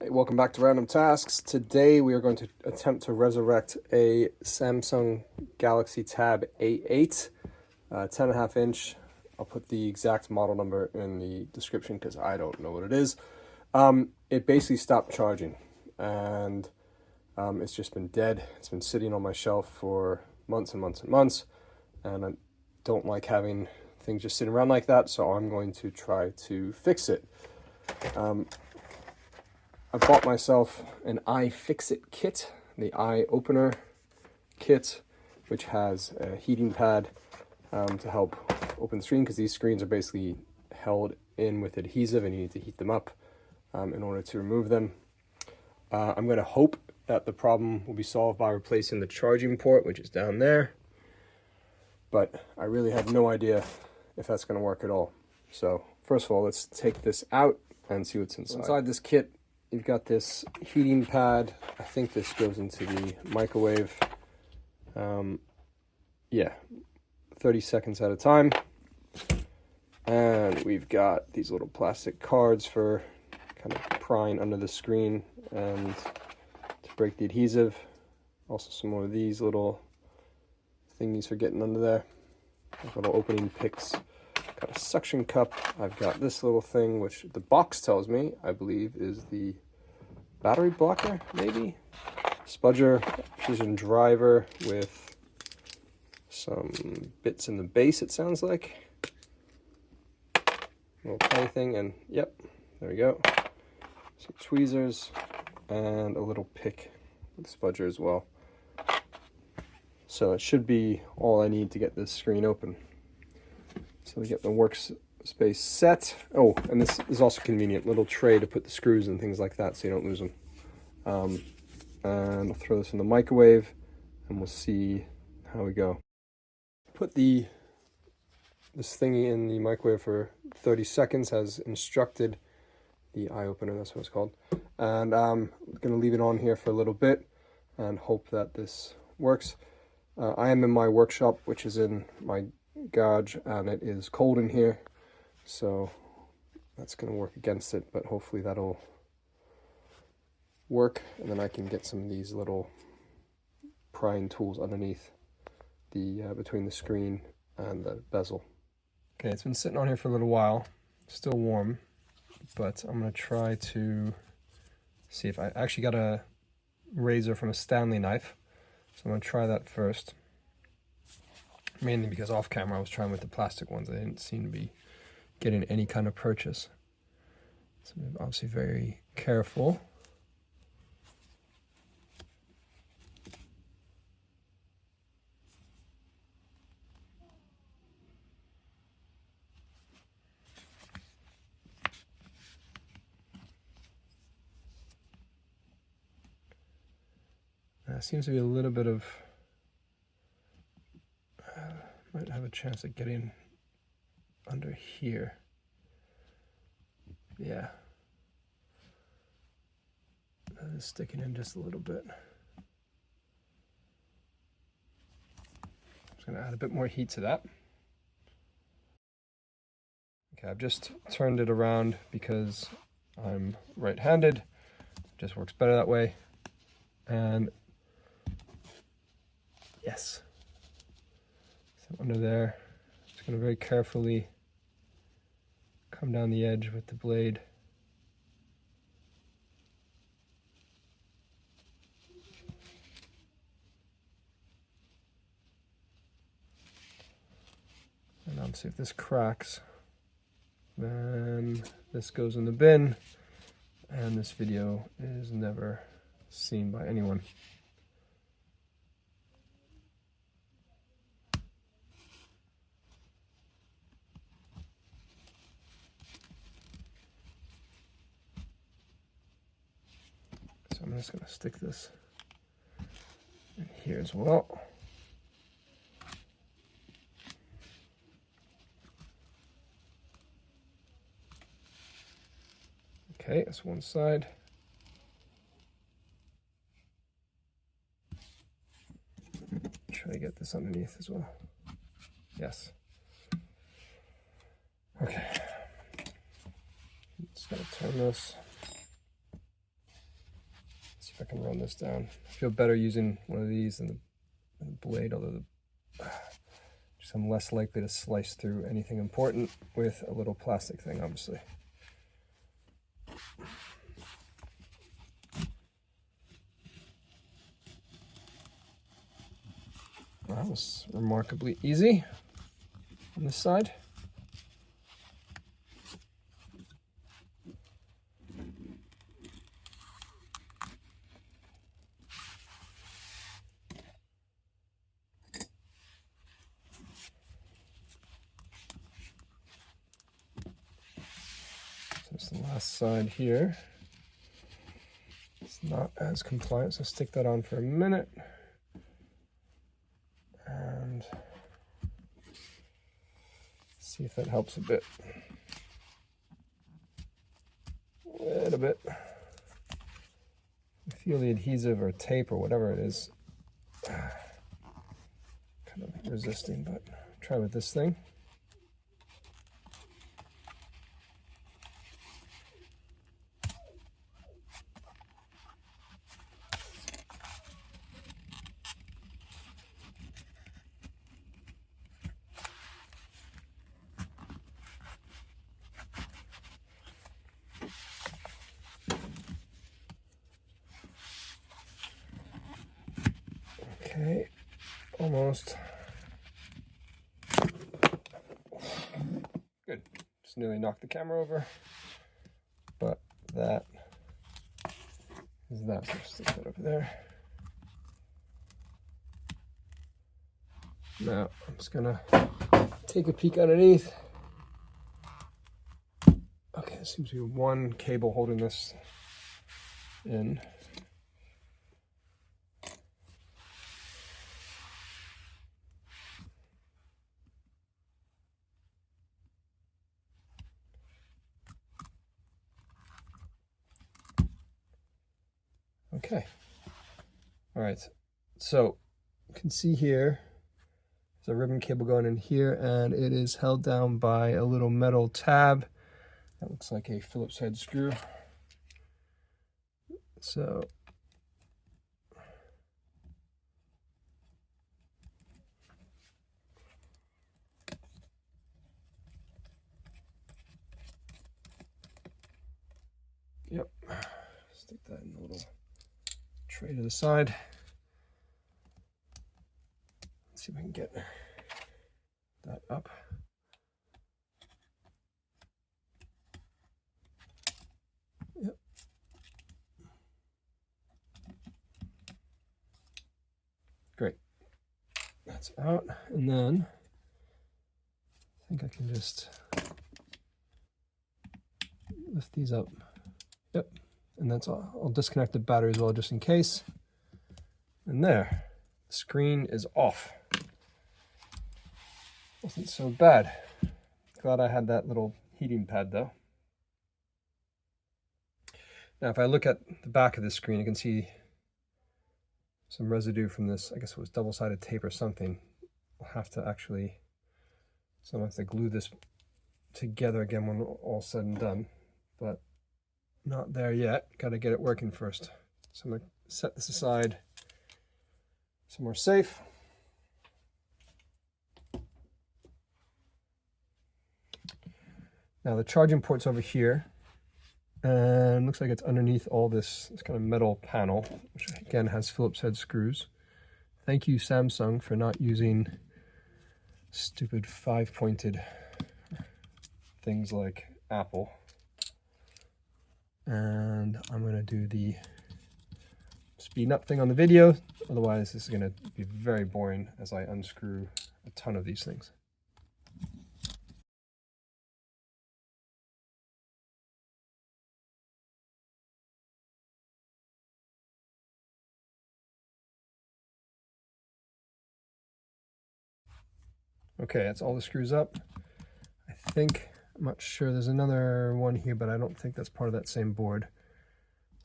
Hey, welcome back to Random Tasks. Today we are going to attempt to resurrect a Samsung Galaxy Tab A8, 10.5 inch. I'll put the exact model number in the description because I don't know what it is. It basically stopped charging and it's just been dead. It's been sitting on my shelf for months and months and months, and I don't like having things just sitting around like that, so I'm going to try to fix it. I bought myself an iFixit kit, the iOpener kit, which has a heating pad to help open the screen, because these screens are basically held in with adhesive and you need to heat them up in order to remove them. I'm going to hope that the problem will be solved by replacing the charging port, which is down there, but I really have no idea if that's going to work at all. So first of all, let's take this out and see what's inside. Inside this kit, you've got this heating pad. I think this goes into the microwave. Yeah, 30 seconds at a time. And we've got these little plastic cards for kind of prying under the screen and to break the adhesive. Also some more of these little thingies for getting under there. Little opening picks. Got a suction cup. I've got this little thing, which the box tells me, I believe, is the battery blocker, maybe? Spudger, precision driver with some bits in the base, it sounds like. Little tiny thing, and yep, there we go. Some tweezers, and a little pick with spudger as well. So it should be all I need to get this screen open. So we get the workspace set. Oh, and this is also convenient. Little tray to put the screws and things like that so you don't lose them. And I'll throw this in the microwave and we'll see how we go. Put this thingy in the microwave for 30 seconds as instructed. The iOpener, that's what it's called. And I'm going to leave it on here for a little bit and hope that this works. I am in my workshop, which is in my garage, and it is cold in here, so that's going to work against it, but hopefully that'll work, and then I can get some of these little prying tools underneath the between the screen and the bezel. Okay, it's been sitting on here for a little while, still warm, but I'm going to try to see if I actually got a razor from a Stanley knife, so I'm going to try that first. Mainly because off camera I was trying with the plastic ones. I didn't seem to be getting any kind of purchase. So I'm obviously very careful. Seems to be a little bit of might have a chance of getting under here. Yeah. That is sticking in just a little bit. I'm just going to add a bit more heat to that. Okay, I've just turned it around because I'm right-handed. It just works better that way. And yes. Under there, just going to very carefully come down the edge with the blade. And obviously if this cracks, then this goes in the bin, and this video is never seen by anyone. I'm just going to stick this in here as well. Okay, that's one side. Try to get this underneath as well. Yes. Okay. Just going to turn this. I can run this down. I feel better using one of these than the blade, although just I'm less likely to slice through anything important with a little plastic thing, obviously. That was remarkably easy on this side. There's the last side here. It's not as compliant, so stick that on for a minute. And see if that helps a bit. A little bit. I feel the adhesive or tape or whatever it is kind of resisting, but try with this thing. Okay, almost. Good. Just nearly knocked the camera over, but that is that. So stick that over there. Now I'm just gonna take a peek underneath. Okay, there seems to be one cable holding this in. Okay, all right, so you can see here, there's a ribbon cable going in here, and it is held down by a little metal tab that looks like a Phillips head screw. So yep, stick that in the little tray to the side. Let's see if we can get that up. Yep. Great. That's out. And then I think I can just lift these up. Yep. And that's all. I'll disconnect the battery as well just in case. And there, the screen is off. Wasn't so bad. Glad I had that little heating pad though. Now if I look at the back of the screen, you can see some residue from this, I guess it was double-sided tape or something. I'll have to actually, so I'll have to glue this together again when all said and done, but not there yet. Got to get it working first. So I'm going to set this aside somewhere safe. Now the charging port's over here, and looks like it's underneath all this kind of metal panel, which again has Phillips head screws. Thank you, Samsung, for not using stupid 5-pointed things like Apple. And I'm going to do the speeding up thing on the video. Otherwise, this is going to be very boring as I unscrew a ton of these things. Okay, that's all the screws up. I think, I'm not sure, there's another one here, but I don't think that's part of that same board.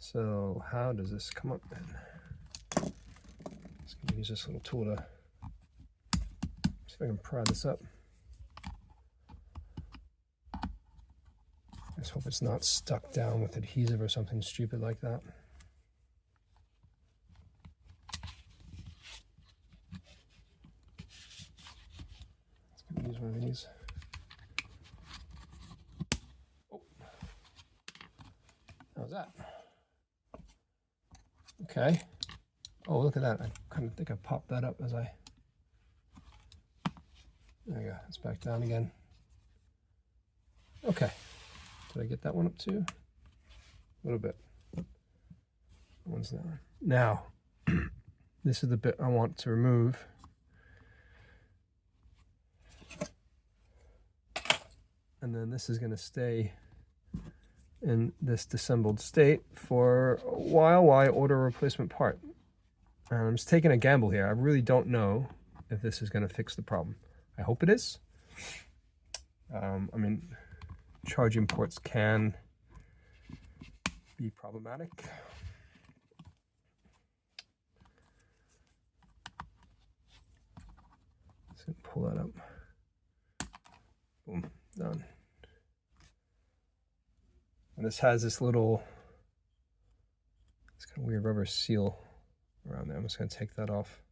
So how does this come up then? Just gonna use this little tool to see if I can pry this up. Let's hope it's not stuck down with adhesive or something stupid like that. use one of these. Oh, how's that? Okay. Oh, look at that. I kind of think I popped that up as I... There we go. It's back down again. Okay. Did I get that one up too? A little bit. One's that one. Now, this is the bit I want to remove. And then this is going to stay in this disassembled state for a while I order a replacement part. I'm just taking a gamble here. I really don't know if this is going to fix the problem. I hope it is. I mean, charging ports can be problematic. Just gonna pull that up. Boom, done. And this has this little, it's kind of weird rubber seal around there. I'm just going to take that off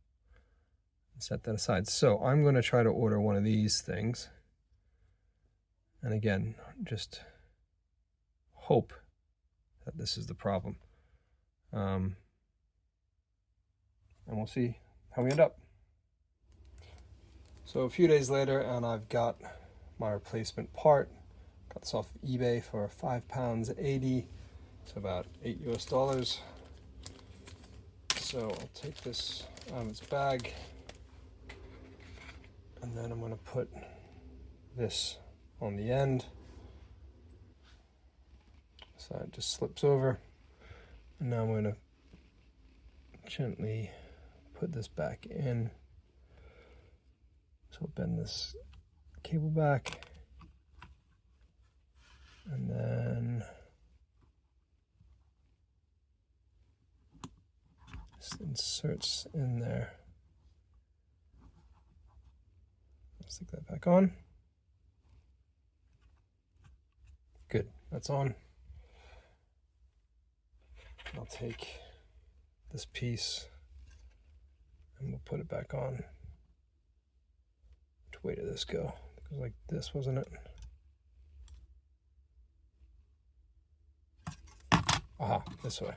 and set that aside. So I'm going to try to order one of these things. And again, just hope that this is the problem. And we'll see how we end up. So a few days later, and I've got my replacement part. Got this off eBay for £5.80. It's about $8 US. So I'll take this out of its bag, and then I'm going to put this on the end, so it just slips over. And now I'm going to gently put this back in. So I'll bend this cable back, and then this inserts in there. Let's stick that back on. Good, that's on. I'll take this piece and we'll put it back on. Which way did this go? It goes like this, wasn't it? Aha, this way.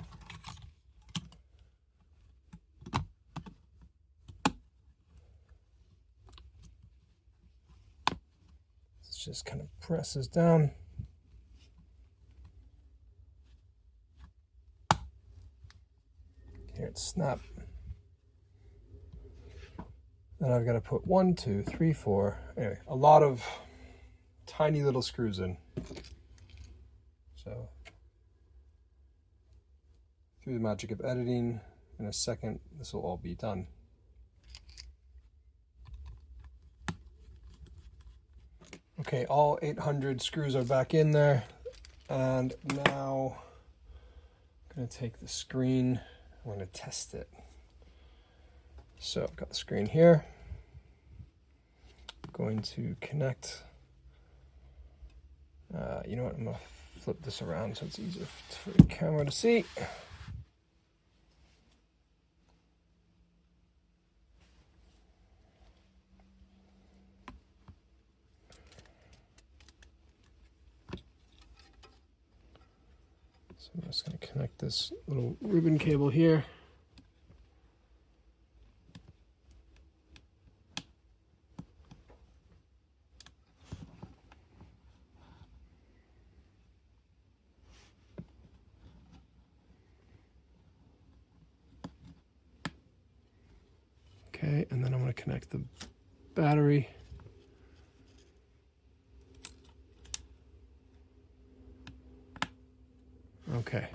This just kind of presses down. Here it's snap. Then I've got to put 1, 2, 3, 4. Anyway, a lot of tiny little screws in. So through the magic of editing, in a second, this will all be done. Okay, all 800 screws are back in there. And now I'm going to take the screen. I'm going to test it. So I've got the screen here. I'm going to connect. You know what? I'm going to flip this around so it's easier for the camera to see. So I'm just going to connect this little ribbon cable here. Okay, and then I'm going to connect the battery. Okay,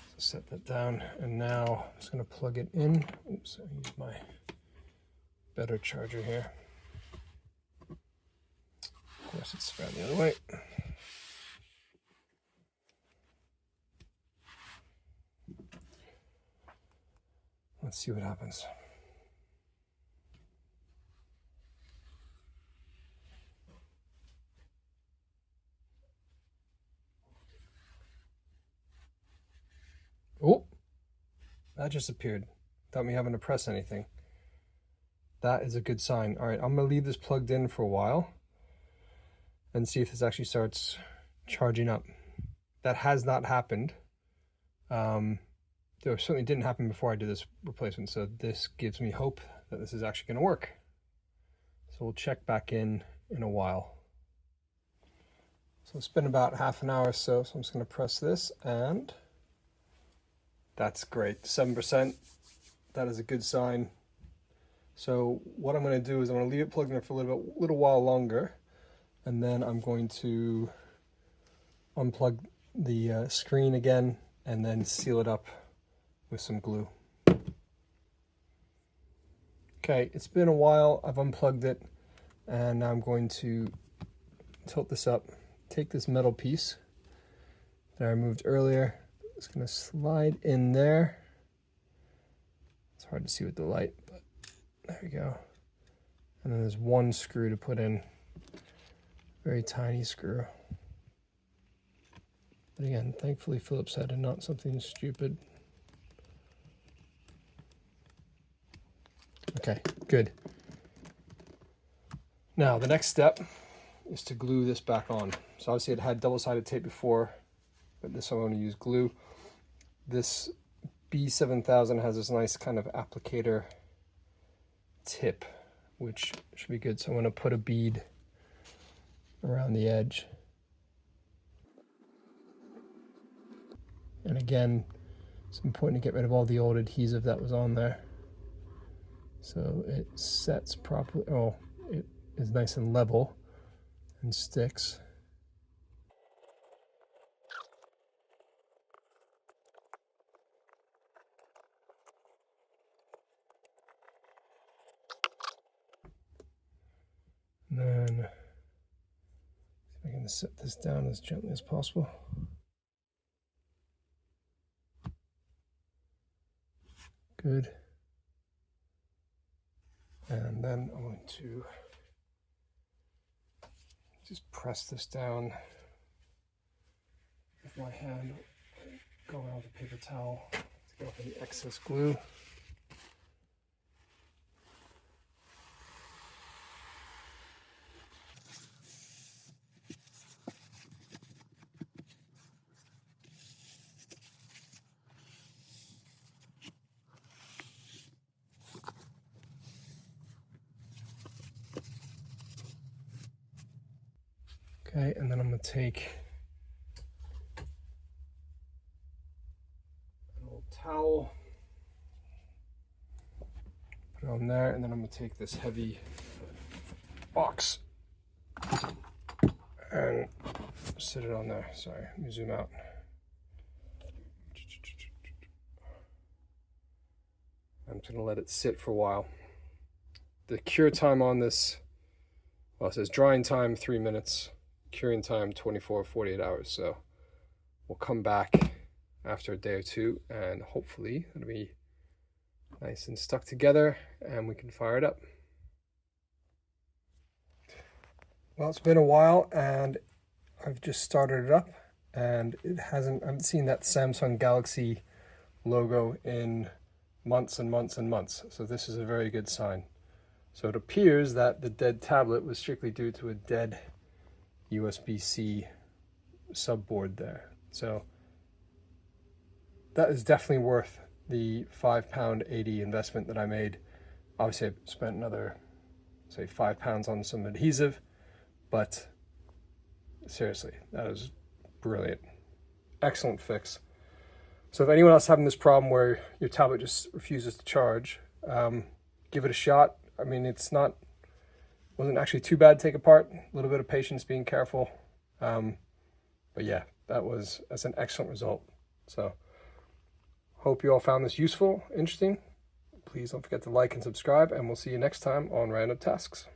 so set that down, and now I'm just going to plug it in. Oops, I used my better charger here. Of course, it's around the other way. Let's see what happens. Oh, that just appeared without me having to press anything. That is a good sign. All right, I'm gonna leave this plugged in for a while and see if this actually starts charging up. That has not happened. There certainly didn't happen before I did this replacement, so this gives me hope that this is actually gonna work. So we'll check back in a while. So it's been about half an hour or so, so I'm just gonna press this, and that's great, 7%. That is a good sign. So what I'm going to do is I'm going to leave it plugged in for a little while longer, and then I'm going to unplug the screen again and then seal it up with some glue. Okay, it's been a while. I've unplugged it, and I'm going to tilt this up, take this metal piece that I removed earlier. It's going to slide in there. It's hard to see with the light, but there we go. And then there's one screw to put in, very tiny screw. But again, thankfully Phillips head and not something stupid. Okay, good. Now the next step is to glue this back on. So obviously it had double-sided tape before, but this I'm going to use glue. This B7000 has this nice kind of applicator tip, which should be good. So I'm going to put a bead around the edge. And again, it's important to get rid of all the old adhesive that was on there, so it sets properly. Oh, it is nice and level and sticks. And then see if I can set this down as gently as possible. Good. And then I'm going to just press this down with my hand, go around the paper towel to get off any excess glue. Okay, and then I'm going to take an old towel, put it on there, and then I'm going to take this heavy box and sit it on there. Sorry, let me zoom out. I'm just going to let it sit for a while. The cure time on this, well, it says drying time 3 minutes, curing time 24 or 48 hours. So we'll come back after a day or two, and hopefully it'll be nice and stuck together and we can fire it up. Well, it's been a while and I've just started it up, and I haven't seen that Samsung Galaxy logo in months and months and months. So this is a very good sign. So it appears that the dead tablet was strictly due to a dead USB-C subboard there. So that is definitely worth the £5.80 investment that I made. Obviously I spent another, say, £5 on some adhesive, but seriously, that is brilliant. Excellent fix. So if anyone else having this problem where your tablet just refuses to charge, give it a shot. I mean, wasn't actually too bad to take apart. A little bit of patience, being careful. But yeah, that's an excellent result. So hope you all found this useful, interesting. Please don't forget to like and subscribe, and we'll see you next time on Random Tasks.